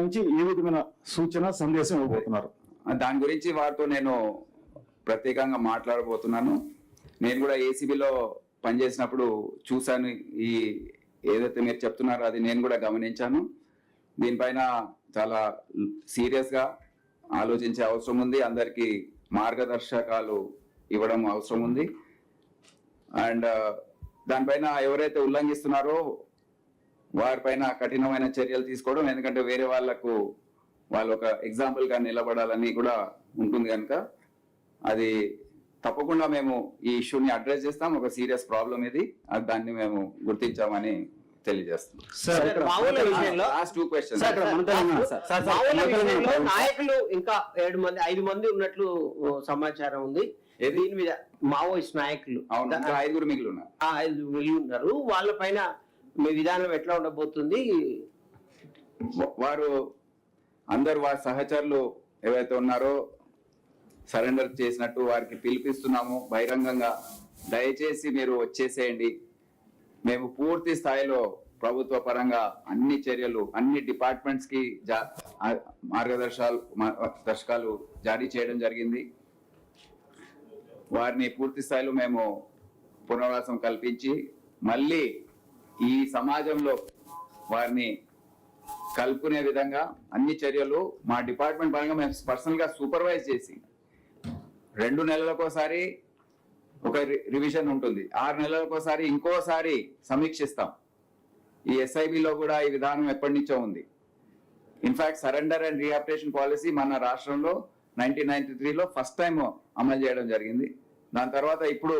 సంబంధించి ఏ విధమైన సూచన సందేశం ఇవ్వబోతున్నారు? దాని గురించి వారితో నేను ప్రత్యేకంగా మాట్లాడబోతున్నాను. నేను కూడా ఏసీబీలో పనిచేసినప్పుడు చూశాను, ఈ ఏదైతే మీరు చెప్తున్నారో అది నేను కూడా గమనించాను. దీనిపైన చాలా సీరియస్గా ఆలోచించే అవసరం ఉంది. అందరికీ మార్గదర్శకాలు ఇవ్వడం అవసరం ఉంది. అండ్ దానిపైన ఎవరైతే ఉల్లంఘిస్తున్నారో వారిపైన కఠినమైన చర్యలు తీసుకోవడం, ఎందుకంటే వేరే వాళ్ళు ఒక ఎగ్జాంపుల్గా నిలబడాలని కూడా ఉంటుంది కనుక అది తప్పకుండా మేము ఈ ఇష్యూని అడ్రస్ చేస్తాం. ఒక సీరియస్ ప్రాబ్లం ఇది, దాన్ని మేము గుర్తించామని తెలియజేస్తున్నాం. నాయకులు ఇంకా 5 మంది ఉన్నట్లు సమాచారం ఉంది. దీని మీద మావోయిస్ట్ నాయకులు 5 మిగిలి ఉన్నారు. వాళ్ళ పైన మీ విధానం ఎట్లా ఉండబోతుంది? వారు అందరు వారి సహచరులు ఏవైతే ఉన్నారో సరెండర్ చేసినట్టు వారికి పిలిపిస్తున్నాము బహిరంగంగా. దయచేసి మీరు వచ్చేసేయండి. మేము పూర్తి స్థాయిలో ప్రభుత్వ పరంగా అన్ని చర్యలు, అన్ని డిపార్ట్మెంట్స్ కి మార్గదర్శకాలు జారీ చేయడం జరిగింది. వారిని పూర్తి స్థాయిలో మేము పునరావాసం కల్పించి మళ్ళీ ఈ సమాజంలో వారిని కలుపుకునే విధంగా అన్ని చర్యలు మా డిపార్ట్మెంట్ పరంగా మేము పర్సనల్ గా సూపర్వైజ్ చేసి 2 నెలలకోసారి ఒక రివిజన్ ఉంటుంది, 6 నెలలకోసారి ఇంకోసారి సమీక్షిస్తాం. ఈ ఎస్ఐబిలో కూడా ఈ విధానం ఎప్పటి నుంచో ఉంది. In fact surrender and rehabilitation policy మన రాష్ట్రంలో 1993లో ఫస్ట్ టైం అమలు చేయడం జరిగింది. దాని తర్వాత ఇప్పుడు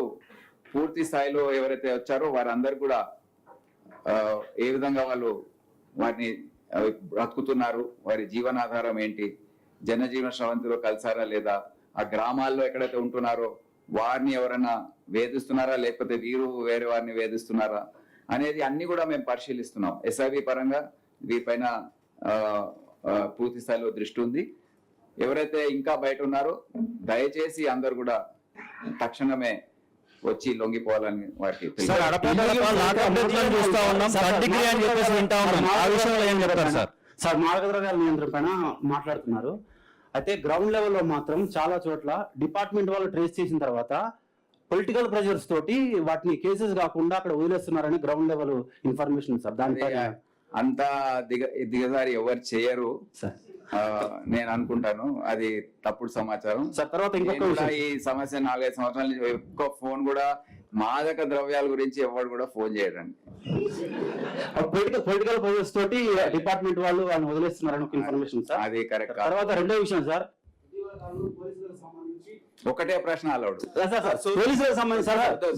పూర్తి స్థాయిలో ఎవరైతే వచ్చారో వారందరూ కూడా ఏ విధంగా వాళ్ళు వారిని బ్రతుకుతున్నారు, వారి జీవనాధారం ఏంటి, జనజీవన స్రవంతిలో కలిసారా లేదా, ఆ గ్రామాల్లో ఎక్కడైతే ఉంటున్నారో వారిని ఎవరైనా వేధిస్తున్నారా లేకపోతే వీరు వేరే వారిని వేధిస్తున్నారా అనేది అన్ని కూడా మేము పరిశీలిస్తున్నాం. ఎస్ఐబి పరంగా వీరిపైన పూర్తి స్థాయిలో దృష్టి ఉంది. ఎవరైతే ఇంకా బయట ఉన్నారో దయచేసి అందరు కూడా తక్షణమే వచ్చి లొంగిపోవాలని వారికి సార్ మార్గద్రవ్యాల నియంత్రణ పైన మాట్లాడుతున్నారు. అయితే గ్రౌండ్ లెవెల్లో మాత్రం చాలా చోట్ల డిపార్ట్మెంట్ వాళ్ళు ట్రేస్ చేసిన తర్వాత పొలిటికల్ ప్రెషర్స్ తోటి వాటిని కేసెస్ కాకుండా అక్కడ వదిలేస్తున్నారని గ్రౌండ్ లెవెల్ ఇన్ఫర్మేషన్ సార్. దానిపై అంతా దిగజారి ఎవరు చేయరు నేను అనుకుంటాను, అది తప్పుడు సమాచారం సార్. తర్వాత ఇంకొక ఈ సమస్య 4-5 సంవత్సరాల నుంచి ఎక్కువ ఫోన్ కూడా మాదక ద్రవ్యాల గురించి ఎవరు కూడా ఫోన్ చేయడండి. పొలిటికల్ ప్రెషర్స్ తోటి డిపార్ట్మెంట్ వాళ్ళు వాళ్ళని వదిలేస్తున్నారని ఒక ఇన్ఫర్మేషన్ సార్. అది కరెక్ట్. తర్వాత రెండో విషయం సార్, ఒకటే ప్రశ్న అలౌడ్ పోలీసులకు సంబంధించి సార్